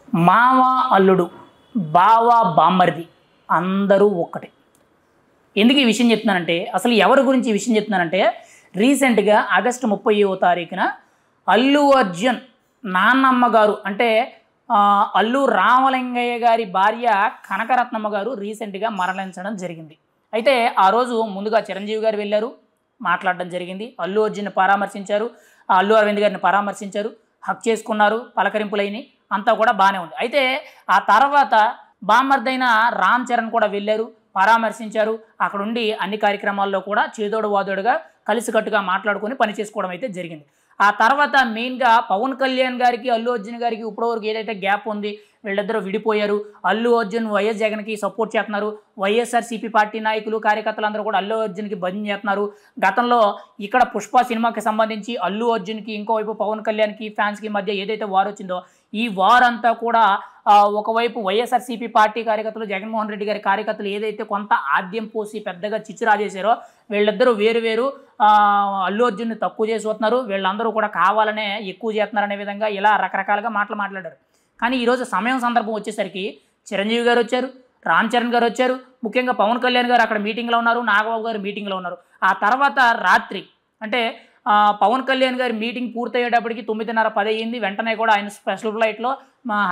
మావ అల్లుడు, బావ బామ్మర్ది అందరూ ఒక్కటే. ఎందుకు ఈ విషయం చెప్తున్నానంటే, అసలు ఎవరి గురించి ఈ విషయం చెప్తున్నానంటే, రీసెంట్గా ఆగస్టు 30వ తారీఖున అల్లు అర్జున్ నాన్నమ్మ గారు అంటే అల్లు రామలింగయ్య గారి భార్య కనకరత్నమ్మ గారు రీసెంట్గా మరణించడం జరిగింది. అయితే ఆ రోజు ముందుగా చిరంజీవి గారు వెళ్ళారు, మాట్లాడడం జరిగింది. అల్లు అర్జున్ని పరామర్శించారు, అల్లు అరవింద్ గారిని పరామర్శించారు, హక్ చేసుకున్నారు, పలకరింపులైనవి, అంతా కూడా బాగానే ఉంది. అయితే ఆ తర్వాత బామ్మర్దైన రామ్ చరణ్ కూడా వెళ్ళారు, పరామర్శించారు. అక్కడుండి అన్ని కార్యక్రమాల్లో కూడా చేదోడు వాదోడుగా కలిసికట్టుగా మాట్లాడుకొని పని చేసుకోవడం అయితే జరిగింది. ఆ తర్వాత మెయిన్గా పవన్ కళ్యాణ్ గారికి అల్లు అర్జున్ గారికి ఇప్పటివరకు ఏదైతే గ్యాప్ ఉంది, వీళ్ళిద్దరూ విడిపోయారు. అల్లు అర్జున్ వైఎస్ జగన్కి సపోర్ట్ చేస్తున్నారు, వైఎస్ఆర్సీపీ పార్టీ నాయకులు కార్యకర్తలు అందరూ కూడా అల్లు అర్జున్కి భజన చేస్తున్నారు. గతంలో ఇక్కడ పుష్ప సినిమాకి సంబంధించి అల్లు అర్జున్కి ఇంకోవైపు పవన్ కళ్యాణ్కి ఫ్యాన్స్కి మధ్య ఏదైతే వార్ వచ్చిందో, ఈ వార్ అంతా కూడా ఒకవైపు వైఎస్ఆర్సీపీ పార్టీ కార్యకర్తలు, జగన్మోహన్ రెడ్డి గారి కార్యకర్తలు ఏదైతే కొంత ఆద్యం పోసి పెద్దగా చిచ్చురా చేశారో, వీళ్ళిద్దరూ వేరు అల్లు అర్జున్ని తక్కువ చేసి వస్తున్నారు, వీళ్ళందరూ కూడా కావాలనే ఎక్కువ చేస్తున్నారనే విధంగా ఇలా రకరకాలుగా మాట్లాడారు. కానీ ఈరోజు సమయం సందర్భం వచ్చేసరికి చిరంజీవి గారు వచ్చారు, రామ్ చరణ్ గారు వచ్చారు, ముఖ్యంగా పవన్ కళ్యాణ్ గారు అక్కడ మీటింగ్లో ఉన్నారు, నాగబాబు గారు మీటింగ్లో ఉన్నారు. ఆ తర్వాత రాత్రి అంటే పవన్ కళ్యాణ్ గారి మీటింగ్ పూర్తయ్యేటప్పటికి 9:30, 10 అయ్యింది. వెంటనే కూడా ఆయన స్పెషల్ ఫ్లైట్లో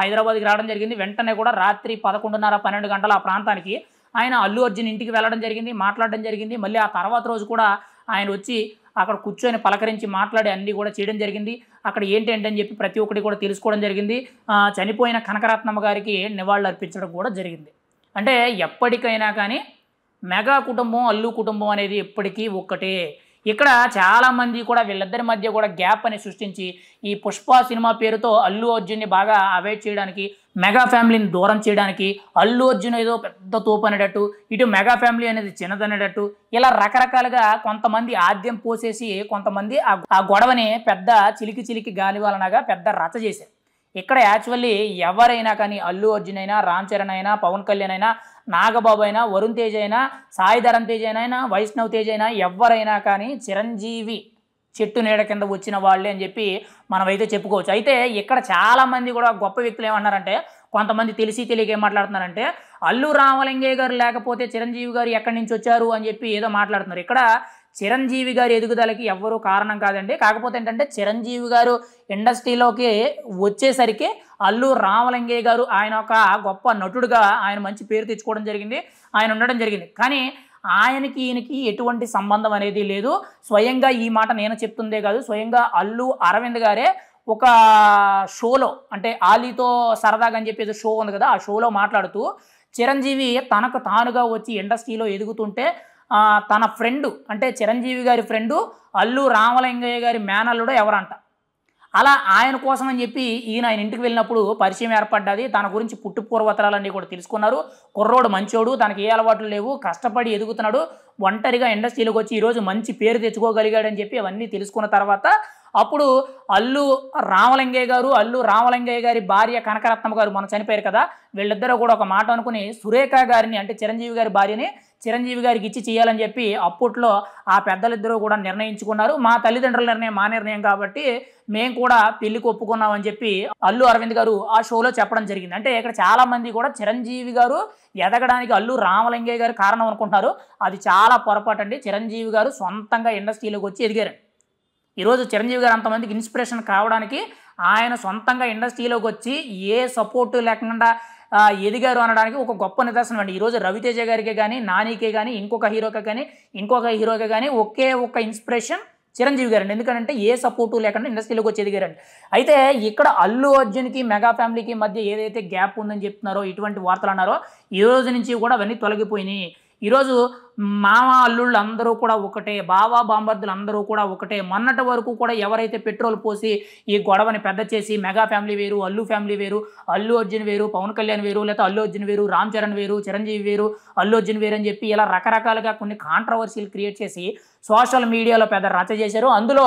హైదరాబాద్కి రావడం జరిగింది. వెంటనే కూడా రాత్రి 11:30, 12 గంటల ఆ ప్రాంతానికి ఆయన అల్లు అర్జున్ ఇంటికి వెళ్ళడం జరిగింది, మాట్లాడడం జరిగింది. మళ్ళీ ఆ తర్వాత రోజు కూడా ఆయన వచ్చి అక్కడ కూర్చొని పలకరించి మాట్లాడి అన్నీ కూడా చేయడం జరిగింది. అక్కడ ఏంటని చెప్పి ప్రతి ఒక్కటి కూడా తెలుసుకోవడం జరిగింది. చనిపోయిన కనకరత్నమ్మ గారికి నివాళులు అర్పించడం కూడా జరిగింది. అంటే ఎప్పటికైనా కానీ మెగా కుటుంబం, అల్లు కుటుంబం అనేది ఎప్పటికీ ఒక్కటే. ఇక్కడ చాలామంది కూడా వీళ్ళిద్దరి మధ్య కూడా గ్యాప్ అని సృష్టించి ఈ పుష్ప సినిమా పేరుతో అల్లు అర్జున్ని బాగా అవాయిడ్ చేయడానికి, మెగా ఫ్యామిలీని దూరం చేయడానికి, అల్లు అర్జున్ ఏదో పెద్ద తోపు అనేటట్టు, ఇటు మెగా ఫ్యామిలీ అనేది చిన్నదనేటట్టు, ఇలా రకరకాలుగా కొంతమంది ఆద్యం పోసేసి కొంతమంది ఆ గొడవని పెద్ద చిలికి గాలివాలనగా పెద్ద రచ్చ చేశారు. ఇక్కడ యాక్చువల్లీ ఎవరైనా కానీ అల్లు అర్జున్ అయినా, రామ్ చరణ్ అయినా, పవన్ కళ్యాణ్ అయినా, నాగబాబు అయినా, వరుణ్ తేజ్ అయినా, సాయి ధరమ్ తేజ్ అయినా, వైష్ణవ్ తేజ్ అయినా, ఎవరైనా కానీ చిరంజీవి చెట్టు నీడ కింద వచ్చిన వాళ్ళే అని చెప్పి మనమైతే చెప్పుకోవచ్చు. అయితే ఇక్కడ చాలామంది కూడా గొప్ప వ్యక్తులు ఏమన్నారంటే, కొంతమంది తెలిసి తెలియక ఏం మాట్లాడుతున్నారంటే, అల్లు రామలింగయ్య గారు లేకపోతే చిరంజీవి గారు ఎక్కడి నుంచి వచ్చారు అని చెప్పి ఏదో మాట్లాడుతున్నారు. ఇక్కడ చిరంజీవి గారి ఎదుగుదలకి ఎవ్వరూ కారణం కాదండి. కాకపోతే ఏంటంటే చిరంజీవి గారు ఇండస్ట్రీలోకి వచ్చేసరికి అల్లు రామలింగయ్య గారు ఆయన ఒక గొప్ప నటుడుగా ఆయన మంచి పేరు తెచ్చుకోవడం జరిగింది, ఆయన ఉండడం జరిగింది. కానీ ఆయనకి ఈయనకి ఎటువంటి సంబంధం అనేది లేదు. స్వయంగా ఈ మాట నేను చెప్తుందే కాదు, స్వయంగా అల్లు అరవింద్ గారే ఒక షోలో అంటే ఆలీతో సరదాగా అని చెప్పేసి షో ఉంది కదా, ఆ షోలో మాట్లాడుతూ చిరంజీవి తనకు తానుగా వచ్చి ఇండస్ట్రీలో ఎదుగుతుంటే తన ఫ్రెండు అంటే చిరంజీవి గారి ఫ్రెండు అల్లు రామలింగయ్య గారి మేనల్లుడు ఎవరంట, అలా ఆయన కోసం అని చెప్పి ఆయన ఇంటికి వెళ్ళినప్పుడు పరిచయం ఏర్పడ్డది. తన గురించి పుట్టు పూర్వతరాలన్నీ కూడా తెలుసుకున్నారు. కుర్రోడు మంచోడు, తనకి ఏ అలవాట్లు లేవు, కష్టపడి ఎదుగుతున్నాడు, ఒంటరిగా ఇండస్ట్రీలోకి వచ్చి ఈరోజు మంచి పేరు తెచ్చుకోగలిగాడని చెప్పి అవన్నీ తెలుసుకున్న తర్వాత అప్పుడు అల్లు రామలింగయ్య గారు, అల్లు రామలింగయ్య గారి భార్య కనకరత్నమ్మ గారు మొన్న చనిపోయారు కదా, వీళ్ళిద్దరూ కూడా ఒక మాట అనుకుని సురేఖ గారిని అంటే చిరంజీవి గారి భార్యని చిరంజీవి గారికి ఇచ్చి చేయాలని చెప్పి అప్పట్లో ఆ పెద్దలిద్దరూ కూడా నిర్ణయించుకున్నారు. మా తల్లిదండ్రుల నిర్ణయం మా నిర్ణయం కాబట్టి మేము కూడా పెళ్లికి ఒప్పుకున్నామని చెప్పి అల్లు అరవింద్ గారు ఆ షోలో చెప్పడం జరిగింది. అంటే ఇక్కడ చాలామంది కూడా చిరంజీవి గారు ఎదగడానికి అల్లు రామలింగయ్య గారు కారణం అనుకుంటున్నారు. అది చాలా పొరపాటు అండి. చిరంజీవి గారు సొంతంగా ఇండస్ట్రీలోకి వచ్చి ఎదిగారు. ఈరోజు చిరంజీవి గారు అంతమందికి ఇన్స్పిరేషన్ కావడానికి ఆయన సొంతంగా ఇండస్ట్రీలోకి వచ్చి ఏ సపోర్టు లేకుండా ఎదిగారు అనడానికి ఒక గొప్ప నిదర్శనం అండి. ఈరోజు రవితేజ గారికి కానీ, నానికే కానీ, ఇంకొక హీరోకి కానీ ఒకే ఒక్క ఇన్స్పిరేషన్ చిరంజీవి గారండి. ఎందుకంటే ఏ సపోర్టు లేకుండా ఇండస్ట్రీలోకి వచ్చి ఎదిగారండి. అయితే ఇక్కడ అల్లు అర్జున్కి మెగా ఫ్యామిలీకి మధ్య ఏదైతే గ్యాప్ ఉందని చెప్తున్నారో, ఇటువంటి వార్తలు అన్నారో, ఈ రోజు నుంచి కూడా అవన్నీ తొలగిపోయినాయి. ఈరోజు మామ అల్లుళ్ళు అందరూ కూడా ఒకటే, బావా బాంబర్దులు అందరూ కూడా ఒకటే. మొన్నటి వరకు కూడా ఎవరైతే పెట్రోల్ పోసి ఈ గొడవని పెద్ద చేసి మెగా ఫ్యామిలీ వేరు, అల్లు ఫ్యామిలీ వేరు, అల్లు అర్జున్ వేరు, పవన్ కళ్యాణ్ వేరు, లేకపోతే అల్లు అర్జున్ వేరు, రామ్ చరణ్ వేరు, చిరంజీవి వేరు, అల్లు అర్జున్ వేరు అని చెప్పి ఇలా రకరకాలుగా కొన్ని కాంట్రవర్సీలు క్రియేట్ చేసి సోషల్ మీడియాలో పెద్ద రచ్చ చేశారు. అందులో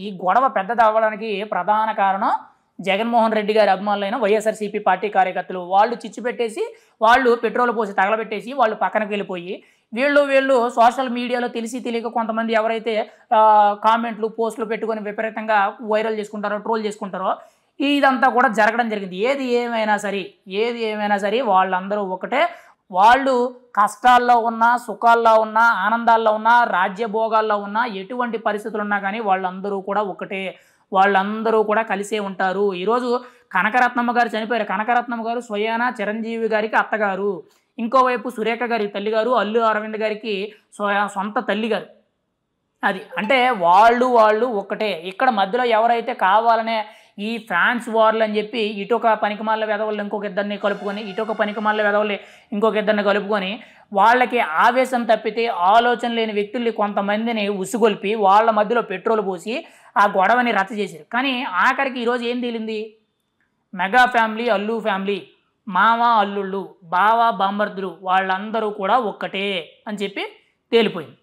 ఈ గొడవ పెద్దది అవ్వడానికి ప్రధాన కారణం జగన్మోహన్ రెడ్డి గారి అభిమానులైన వైఎస్ఆర్సీపీ పార్టీ కార్యకర్తలు. వాళ్ళు చిచ్చు పెట్టేసి, వాళ్ళు పెట్రోల్ పోసి తగలబెట్టేసి వాళ్ళు పక్కనకి వెళ్ళిపోయి వీళ్ళు సోషల్ మీడియాలో తెలిసి తెలియక కొంతమంది ఎవరైతే కామెంట్లు, పోస్టులు పెట్టుకొని విపరీతంగా వైరల్ చేసుకుంటారో, ట్రోల్ చేసుకుంటారో, ఇదంతా కూడా జరగడం జరిగింది. ఏది ఏమైనా సరే వాళ్ళందరూ ఒకటే. వాళ్ళు కష్టాల్లో ఉన్నా, సుఖాల్లో ఉన్నా, ఆనందాల్లో ఉన్నా, రాజ్యభోగాల్లో ఉన్నా, ఎటువంటి పరిస్థితులున్నా కానీ వాళ్ళందరూ కూడా ఒకటే. వాళ్ళందరూ కూడా కలిసే ఉంటారు. ఈరోజు కనకరత్నమ్మ గారు చనిపోయారు. కనకరత్నమ్మ గారు స్వయానా చిరంజీవి గారికి అత్తగారు. ఇంకోవైపు సురేఖ గారి తల్లిగారు, అల్లు అరవింద్ గారికి సొంత తల్లిగారు. అది. అంటే వాళ్ళు ఒక్కటే. ఇక్కడ మధ్యలో ఎవరైతే కావాలనే ఈ ఫ్యాన్స్ వార్లు అని చెప్పి ఇటొక పనికిమాలిన వెధవల్ని ఇంకొక ఇద్దరిని కలుపుకొని, ఇటొక పనికిమాలిన వెధవల్ని ఇంకొక ఇద్దరిని కలుపుకొని, వాళ్ళకి ఆవేశం తప్పితే ఆలోచన లేని వ్యక్తుల్ని కొంతమందిని ఉసిగొల్పి వాళ్ళ మధ్యలో పెట్రోల్ పోసి ఆ గొడవని రచ్చ చేశారు. కానీ ఆఖరికి ఈరోజు ఏం తేలింది? మెగా ఫ్యామిలీ, అల్లు ఫ్యామిలీ, మామ అల్లుళ్ళు, బావ బామ్మర్దులు వాళ్ళందరూ కూడా ఒక్కటే అని చెప్పి తేలిపోయింది.